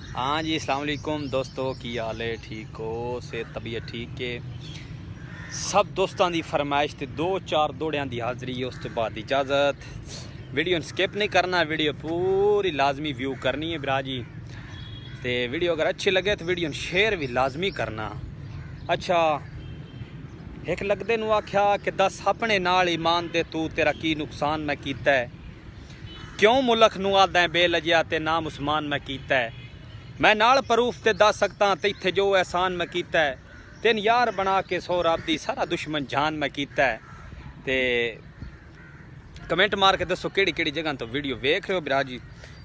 हाँ जी, अस्सलाम वालेकुम दोस्तों, की हाल है? ठीक हो? सेहत तबीयत ठीक है? सब दोस्तों की फरमाइश ते 2-4 दौड़ियां की हाज़री, उस तो बाद इजाज़त। वीडियो स्किप नहीं करना, वीडियो पूरी लाजमी व्यू करनी है बिरा जी। तो वीडियो अगर अच्छी लगे तो वीडियो शेयर भी लाजमी करना। अच्छा, एक लगदे नूं आख्या कि दस अपने नाल ईमान दे तू तेरा की नुकसान मैं कीता है, क्यों मुल्क नूं आदा बेलजिया ते नाम उस्मान मैं कीता है। मैं नाल प्रूफ ते दस सकता ते इत्थे जो एहसान मैं कीता है, तेन यार बना के सौ रब दी सारा दुश्मन जान मैं कीता है। ते कमेंट मार के दसो केड़ी जगह तो वीडियो वेख रहे हो बिरा जी।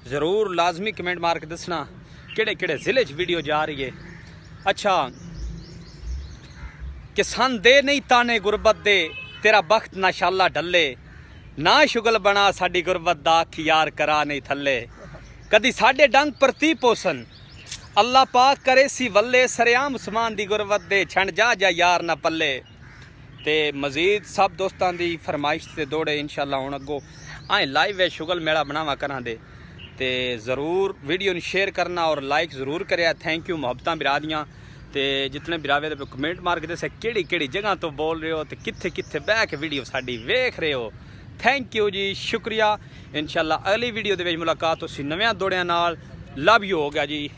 ज़रूर लाजमी कमेंट मार के दसना केड़े ज़िले वीडियो जा रही है। अच्छा, कि सन दे नहीं ताने गुरबत दे, तेरा बख्त ना शाला ढले, ना शुगल बना साडी गुरबत दा, अख यार करा नहीं थले। कदी साडे डंग प्रती पोसन, अल्लाह पाक करे सी वल्ले, सरेआम उस्मान दी गुरबत दे, छंड जा यार ना पल्ले। ते मजीद सब दोस्तों की फरमाइश से दौड़े इंशाल्लाह हुण अगो आए लाइव है शुगल मेला बनावा करा दे। ते ज़रूर वीडियो शेयर करना और लाइक ज़रूर करें। थैंक यू मुहब्बतां बिरा दियां। ते जितने बिरावे दे कमेंट मार के दसे केड़ी जगह तो बोल रहे हो, तो कित्थे बह के वीडियो साडी वेख रहे हो। थैंक यू जी, शुक्रिया। इंशाल्लाह अगली वीडियो दे विच मुलाकात होसी नव्यां दौड़ियां नाल। लव यू हो गया जी।